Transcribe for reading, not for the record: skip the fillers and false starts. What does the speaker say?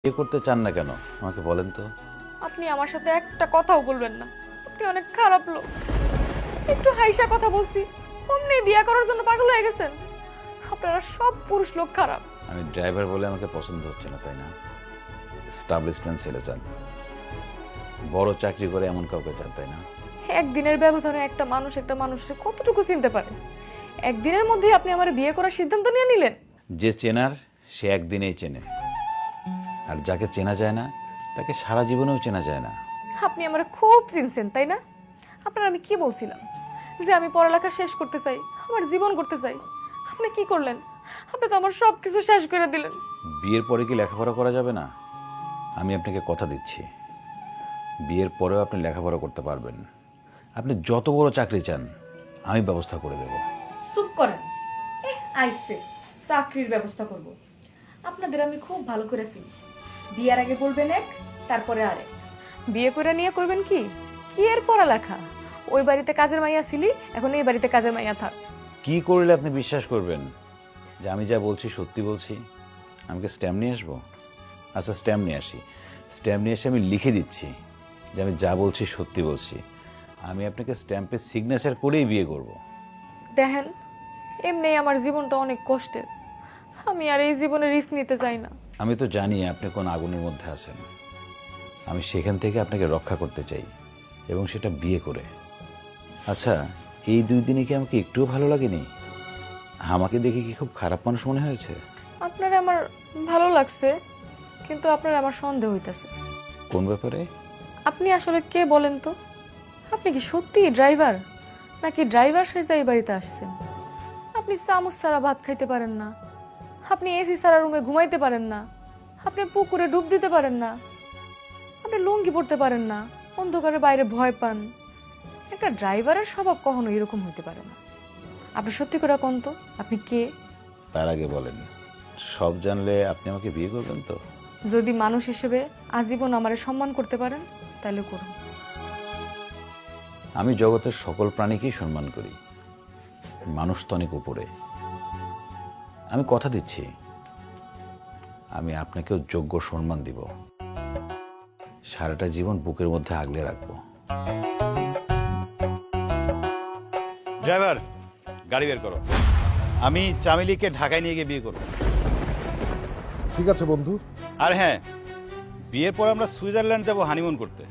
বিয়ে করতে চান না কেন আমাকে বলেন তো। আপনি আমার সাথে একটা কথাও বলবেন না। আপনি অনেক খারাপ লোক। একটু হাইসা কথা বলছি অমনি বিয়ে করার জন্য পাগল হয়ে গেছেন। আপনারা সব পুরুষ লোক খারাপ। আমি ড্রাইভার বলে আমাকে পছন্দ হচ্ছে না, তাই না? এস্টাবলিশমেন্ট ছেলে চান, বড় চাকরি করে এমন কাউকে চান, তাই না? একদিনের ব্যবধানে একটা মানুষের কতটুকু চিনতে পারে? একদিনের মধ্যেই আপনি আমার বিয়ে করার সিদ্ধান্ত নিয়ে নিলেন। যে চেনার সে একদিনেই চেনে, আর যাকে চেনা যায় না তাকে সারা জীবনেও চেনা যায় না। আপনি আমার খুব চিনছেন, তাই না? আপনার আমি কি বলছিলাম যে আমি পড়ালেখা শেষ করতে চাই, আমার জীবন করতে চাই। আপনি কি করলেন? আপনি তো আমার সব কিছু শেষ করে দিলেন। বিয়ের পরে কি লেখাপড়া করা যাবে না? আমি আপনাকে কথা দিচ্ছি, বিয়ের পরেও আপনি লেখাপড়া করতে পারবেন। আপনি যত বড় চাকরি চান আমি ব্যবস্থা করে দেব। চুপ করেন। আইসে চাকরির ব্যবস্থা করব। আপনাদের আমি খুব ভালো করেছি। বিয়ের আগে বলবেন এক, তারপরে আরেক। বিয়ে করে নিয়ে কইবেন কি কি এর পড়ালেখা? ওই বাড়িতে কাজের মাইয়া ছিলি, এখন এই বাড়িতে কাজের মাইয়া থাক। কি করলে আপনি বিশ্বাস করবেন যে আমি যা বলছি সত্যি বলছি? আমাকে স্ট্যাম্প নিয়ে আসবো? আচ্ছা, স্ট্যাম্প নিয়ে আসি। স্ট্যাম্প নিয়ে এসে আমি লিখে দিচ্ছি যে আমি যা বলছি সত্যি বলছি। আমি আপনাকে স্ট্যাম্পে সিগনেচার করেই বিয়ে করব। দেখেন, এমনি আমার জীবনটা অনেক কষ্টের। আমি আর এই জীবনে রিস্ক নিতে চাই না। আমি তো জানি আপনি কোন আগুনের মধ্যে আছেন। আমি সেখান থেকে আপনাকে রক্ষা করতে চাই, এবং সেটা বিয়ে করে। আচ্ছা, এই 2 দিনে কি আমাকে একটুও ভালো লাগেনি? আমাকে দেখে কি খুব খারাপ মানুষ মনে হয়েছে? আপনার আমার ভালো লাগছে, কিন্তু আপনার আমার সন্দেহ হইতাছে। কোন ব্যাপারে? আপনি আসলে কে বলেন তো? আপনি কি সত্যি ড্রাইভার, নাকি ড্রাইভার সেজে এই বাড়িতে আসছেন? আপনি চামচ ছাড়া ভাত খাইতে পারেন না, আপনি এসি ছাড়া রুমে ঘুমাইতে পারেন না, আপনি পুকুরে ডুব দিতে পারেন না, আপনি লুঙ্গি পড়তে পারেন না, অন্ধকারে বাইরে ভয় পান। একটা ড্রাইভারের স্বভাব কখনো এরকম হইতে পারে না। আপনি সত্যি করে কোন তো, আপনি কে? তার আগে বলেন, সব জানলে আপনি আমাকে বিয়ে করবেন তো? যদি মানুষ হিসেবে আজীবন আমারে সম্মান করতে পারেন তাহলে করুন। আমি জগতের সকল প্রাণীকেই সম্মান করি, মানুষ তো অনেক উপরে। আমি কথা দিচ্ছি, আমি আপনাকেও যোগ্য সম্মান দিব, সারাটা জীবন বুকের মধ্যে আগলে রাখবো। ড্রাইভার, গাড়ি বের করো। আমি চামেলিকে ঢাকায় নিয়ে গিয়ে বিয়ে করব। ঠিক আছে বন্ধু। আর হ্যাঁ, বিয়ের পর আমরা সুইজারল্যান্ড যাব হানিমুন করতে।